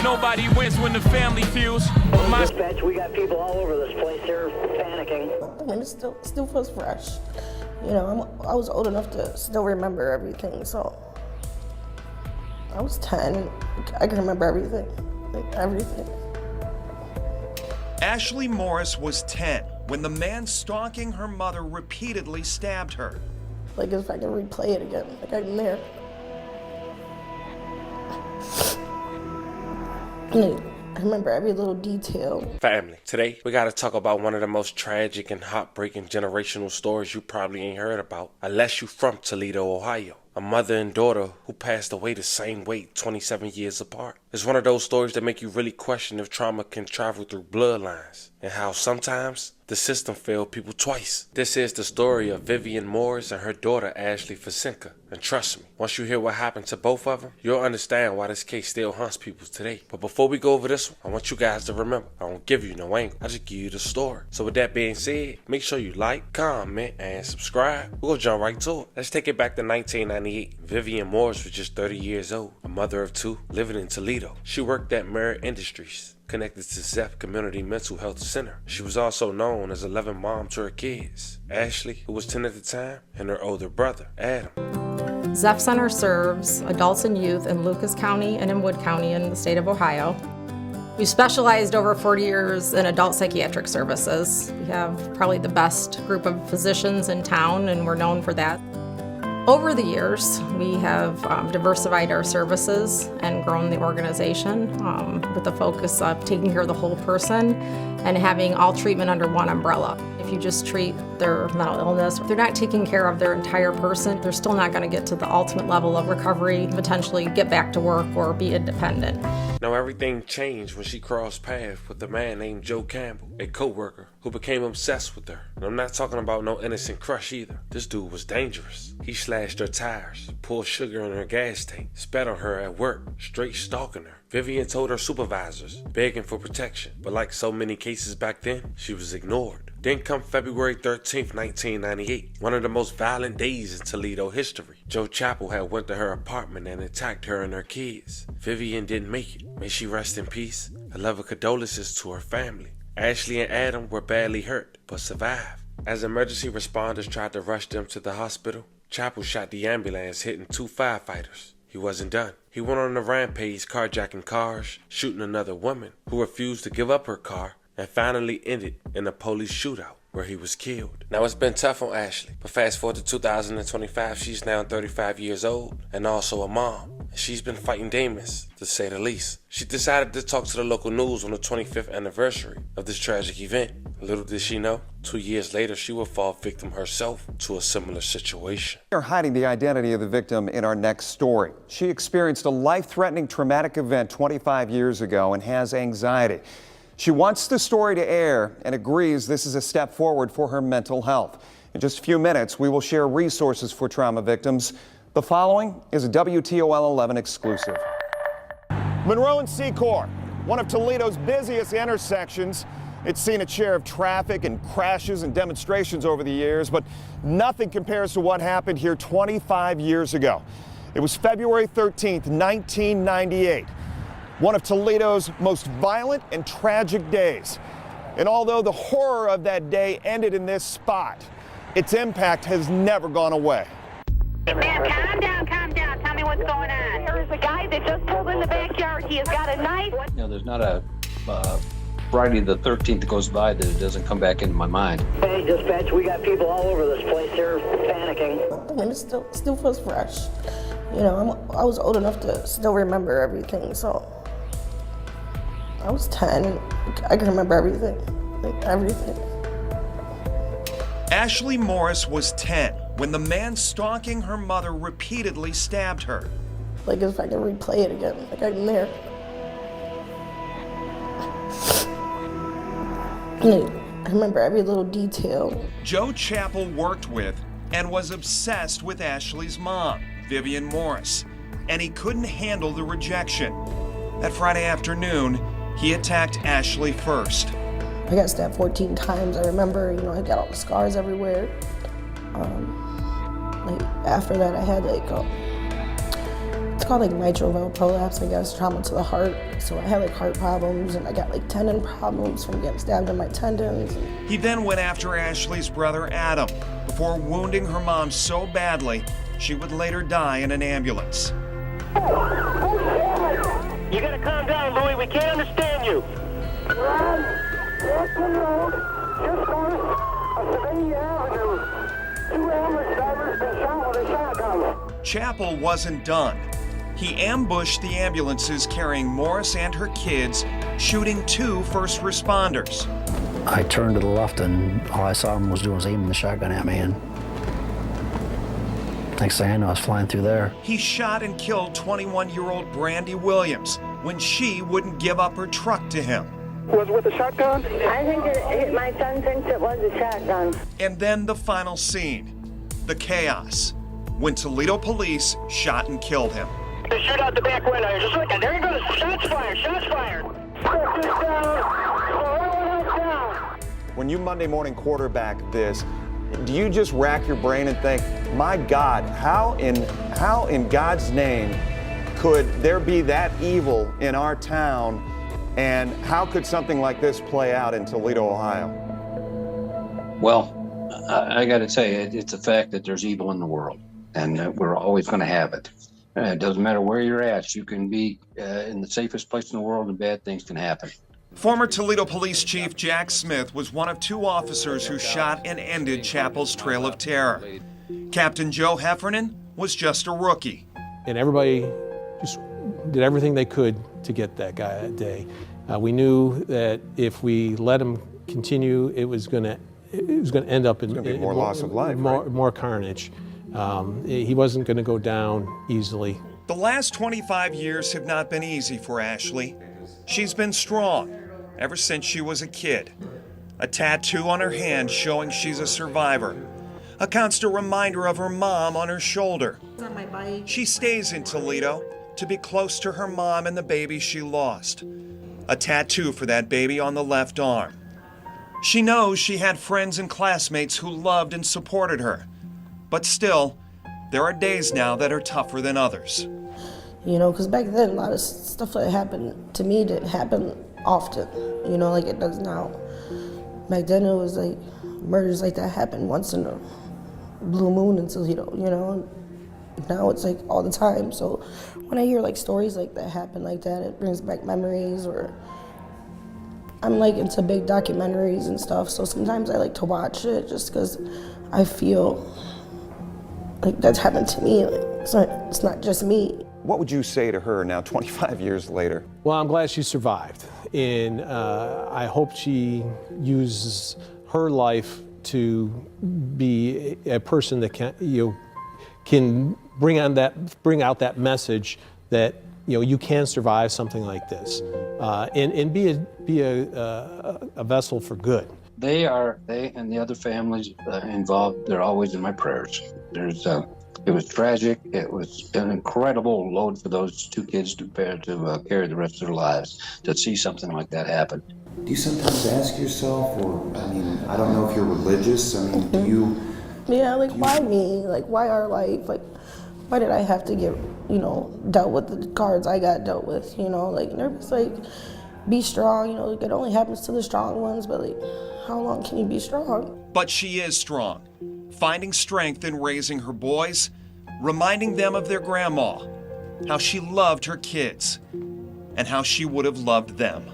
Nobody wins when the family feels. Dispatch, we got people all over this place. They're panicking. And it still feels fresh. You know, I was old enough to still remember everything, so. I was 10, I can remember everything, like everything. Ashley Morris was 10 when the man stalking her mother repeatedly stabbed her. Like if I can replay it again, like I'm there. I remember every little detail. Family, today we gotta talk about one of the most tragic and heartbreaking generational stories you probably ain't heard about, unless you from Toledo, Ohio. A mother and daughter who passed away the same way 27 years apart. It's one of those stories that make you really question if trauma can travel through bloodlines and how sometimes the system failed people twice. This is the story of Vivian Morris and her daughter Ashley Fasenka. And trust me, once you hear what happened to both of them, you'll understand why this case still haunts people today. But before we go over this one, I want you guys to remember, I don't give you no angle, I just give you the story. So with that being said, make sure you like, comment, and subscribe. We'll jump right to it. Let's take it back to 1998. Vivian Morris was just 30 years old, a mother of two, living in Toledo. She worked at Merit Industries, connected to Zeph Community Mental Health Center. She was also known as 11 Mom to her kids, Ashley, who was 10 at the time, and her older brother, Adam. Zeph Center serves adults and youth in Lucas County and in Wood County in the state of Ohio. We've specialized over 40 years in adult psychiatric services. We have probably the best group of physicians in town, and we're known for that. Over the years, we have diversified our services and grown the organization with the focus of taking care of the whole person and having all treatment under one umbrella. If you just treat their mental illness, they're not taking care of their entire person. They're still not going to get to the ultimate level of recovery, potentially get back to work or be independent. Now everything changed when she crossed paths with a man named Joe Campbell, a co-worker who became obsessed with her. And I'm not talking about no innocent crush either. This dude was dangerous. He slashed her tires, pulled sugar in her gas tank, spat on her at work, straight stalking her. Vivian told her supervisors, begging for protection. But like so many cases back then, she was ignored. Then come February 13th, 1998, one of the most violent days in Toledo history. Joe Chappell had went to her apartment and attacked her and her kids. Vivian didn't make it. May she rest in peace. I love her condolences to her family. Ashley and Adam were badly hurt, but survived. As emergency responders tried to rush them to the hospital, Chappell shot the ambulance, hitting 2 firefighters. He wasn't done. He went on a rampage, carjacking cars, shooting another woman who refused to give up her car, and finally ended in a police shootout where he was killed. Now it's been tough on Ashley, but fast forward to 2025, she's now 35 years old and also a mom. She's been fighting demons, to say the least. She decided to talk to the local news on the 25th anniversary of this tragic event. Little did she know, 2 years later, she would fall victim herself to a similar situation. We are hiding the identity of the victim in our next story. She experienced a life-threatening traumatic event 25 years ago and has anxiety. She wants the story to air and agrees this is a step forward for her mental health. In just a few minutes, we will share resources for trauma victims. The following is a WTOL 11 exclusive. Monroe and Secor, one of Toledo's busiest intersections. It's seen its share of traffic and crashes and demonstrations over the years, but nothing compares to what happened here 25 years ago. It was February 13th, 1998. One of Toledo's most violent and tragic days. And although the horror of that day ended in this spot, its impact has never gone away. Ma'am, calm down. Tell me what's going on. There's a guy that just pulled in the backyard. He has got a knife. You know, there's not a Friday the 13th that goes by that it doesn't come back into my mind. Hey, dispatch, we got people all over this place. They're panicking. And it still feels fresh. You know, I was old enough to still remember everything, so. I was 10, I can remember everything, like everything. Ashley Morris was 10 when the man stalking her mother repeatedly stabbed her. Like if I can replay it again, like I'm there. I remember every little detail. Joe Chappell worked with and was obsessed with Ashley's mom, Vivian Morris, and he couldn't handle the rejection. That Friday afternoon, he attacked Ashley first. I got stabbed 14 times. I remember, you know, I got all the scars everywhere. Like after that, I had like, it's called like mitral valve prolapse, I guess, trauma to the heart. So I had like heart problems and I got like tendon problems from getting stabbed in my tendons. He then went after Ashley's brother Adam before wounding her mom so badly she would later die in an ambulance. You gotta calm down, Louie. We can't understand you. Ron, walk the road, just north of Savannah Avenue. 2 ambulance drivers been shot with a shotgun. Chappell wasn't done. He ambushed the ambulances carrying Morris and her kids, shooting 2 first responders. I turned to the left and all I saw him was doing was aiming the shotgun at me, and next thing I know, I was flying through there. He shot and killed 21-year-old Brandy Williams when she wouldn't give up her truck to him. Was it with a shotgun? I think my son thinks it was a shotgun. And then the final scene, the chaos, when Toledo police shot and killed him. They shoot out the back window. Just look at there he goes. Shots fired. Shots fired. Chris is down. Down. When you Monday morning quarterback this, do you just rack your brain and think, my God, how in God's name could there be that evil in our town, and how could something like this play out in Toledo, Ohio? Well, I got to say, it's a fact that there's evil in the world, and we're always going to have it. It doesn't matter where you're at. You can be in the safest place in the world, and bad things can happen. Former Toledo Police Chief Jack Smith was one of 2 officers who shot and ended Chappell's trail of terror. Captain Joe Heffernan was just a rookie. And everybody just did everything they could to get that guy that day. We knew that if we let him continue, it was going to end up in more loss of life, more carnage. He wasn't going to go down easily. The last 25 years have not been easy for Ashley. She's been strong ever since she was a kid. A tattoo on her hand showing she's a survivor. A constant reminder of her mom on her shoulder. On my bike. She stays in Toledo to be close to her mom and the baby she lost. A tattoo for that baby on the left arm. She knows she had friends and classmates who loved and supported her. But still, there are days now that are tougher than others. You know, because back then, a lot of stuff that happened to me didn't happen often, you know, like it does now. Back then, it was like murders like that happened once in a blue moon in Toledo, you know. And now it's like all the time. So when I hear like stories like that happen like that, it brings back memories. Or I'm like into big documentaries and stuff, so sometimes I like to watch it just because I feel like that's happened to me. Like, it's not just me. What would you say to her now, 25 years later? Well, I'm glad she survived, and I hope she uses her life to be a person that can bring out that message that you can survive something like this, and be a vessel for good. They and the other families involved, they're always in my prayers. It was tragic. It was an incredible load for those 2 kids to carry the rest of their lives, to see something like that happen. Do you sometimes ask yourself, or, I mean, I don't know if you're religious, I mean, do you... Yeah, like, why me? Like, why our life? Like, why did I have to get, dealt with the cards I got dealt with, Like, and everybody's like, be strong, like, it only happens to the strong ones, but, like, how long can you be strong? But she is strong, finding strength in raising her boys, reminding them of their grandma, how she loved her kids, and how she would have loved them.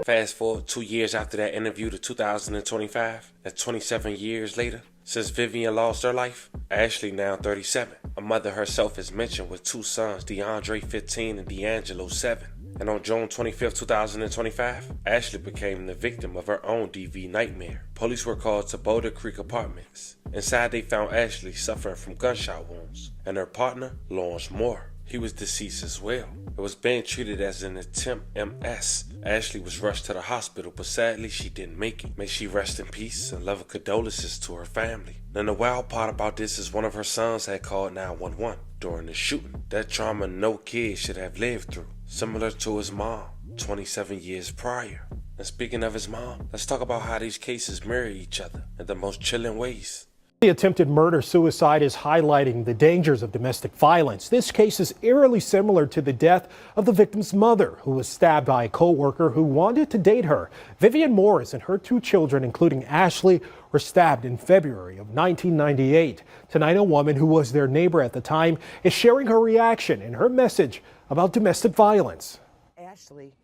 Fast forward 2 years after that interview to 2025, that's 27 years later. Since Vivian lost her life, Ashley, now 37, a mother herself, is mentioned with 2 sons, DeAndre 15 and D'Angelo 7. And on June 25, 2025, Ashley became the victim of her own DV nightmare. Police were called to Boulder Creek Apartments. Inside, they found Ashley suffering from gunshot wounds, and her partner, Lawrence Moore. He was deceased as well. It was being treated as an attempt MS. Ashley was rushed to the hospital, but sadly she didn't make it. May she rest in peace, and love and condolences to her family. And the wild part about this is one of her sons had called 911 during the shooting. That trauma no kid should have lived through, similar to his mom 27 years prior. And speaking of his mom, let's talk about how these cases mirror each other in the most chilling ways. The attempted murder-suicide is highlighting the dangers of domestic violence. This case is eerily similar to the death of the victim's mother, who was stabbed by a co-worker who wanted to date her. Vivian Morris and her 2 children, including Ashley, were stabbed in February of 1998. Tonight, a woman who was their neighbor at the time is sharing her reaction and her message about domestic violence.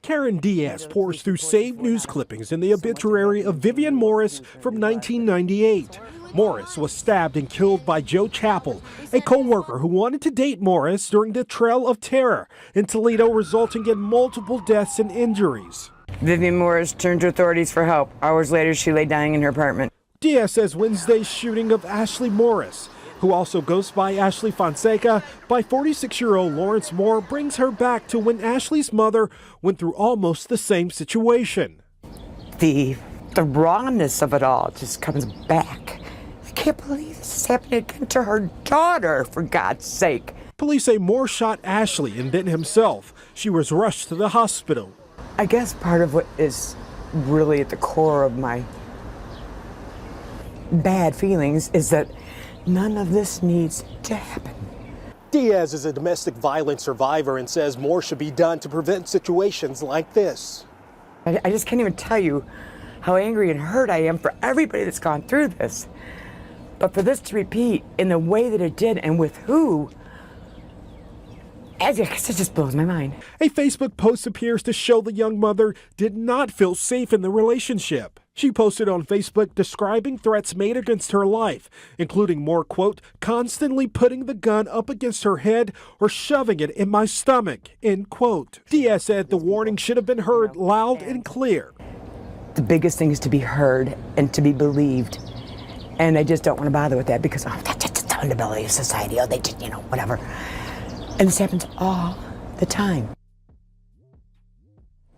Karen Diaz pours through saved news clippings in the obituary of Vivian Morris from 1998. Morris was stabbed and killed by Joe Chappell, a co-worker who wanted to date Morris during the Trail of Terror in Toledo, resulting in multiple deaths and injuries. Vivian Morris turned to authorities for help. Hours later, she lay dying in her apartment. Diaz says Wednesday's shooting of Ashley Morris, who also goes by Ashley Fonseca, by 46-year-old Lawrence Moore, brings her back to when Ashley's mother went through almost the same situation. The rawness of it all just comes back. I can't believe this is happening again to her daughter, for God's sake. Police say Moore shot Ashley and then himself. She was rushed to the hospital. I guess part of what is really at the core of my bad feelings is that none of this needs to happen. Diaz is a domestic violence survivor and says more should be done to prevent situations like this. I just can't even tell you how angry and hurt I am for everybody that's gone through this. But for this to repeat in the way that it did and with who, I guess it just blows my mind. A Facebook post appears to show the young mother did not feel safe in the relationship. She posted on Facebook describing threats made against her life, including Moore, quote, constantly putting the gun up against her head or shoving it in my stomach, end quote. Diaz said the warning should have been heard loud and clear. The biggest thing is to be heard and to be believed. And I just don't want to bother with that because that's just the vulnerability of society. Oh, they just, whatever. And this happens all the time.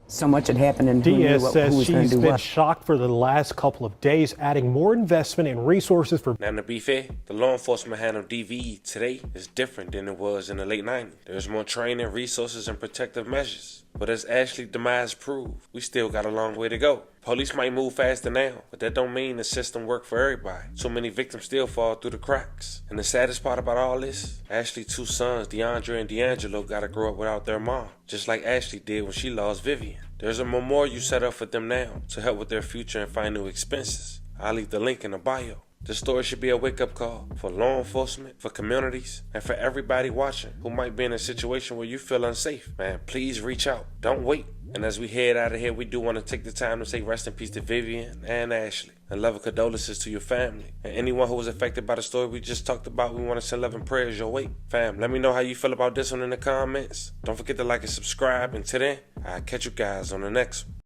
So much had happened, and Diaz says she's been shocked for the last couple of days, adding more investment and resources for. Now, to be fair, the law enforcement handle DVE today is different than it was in the late 90s. There's more training, resources, and protective measures. But as Ashley's demise proved, we still got a long way to go. Police might move faster now, but that don't mean the system work for everybody. So many victims still fall through the cracks. And the saddest part about all this, Ashley's 2 sons, DeAndre and D'Angelo, gotta grow up without their mom, just like Ashley did when she lost Vivian. There's a memorial set up for them now to help with their future and find new expenses. I'll leave the link in the bio. This story should be a wake-up call for law enforcement, for communities, and for everybody watching who might be in a situation where you feel unsafe. Man, please reach out. Don't wait. And as we head out of here, we do want to take the time to say rest in peace to Vivian and Ashley. And love and condolences to your family. And anyone who was affected by the story we just talked about, we want to send love and prayers your way. Fam, let me know how you feel about this one in the comments. Don't forget to like and subscribe. And till then, I'll catch you guys on the next one.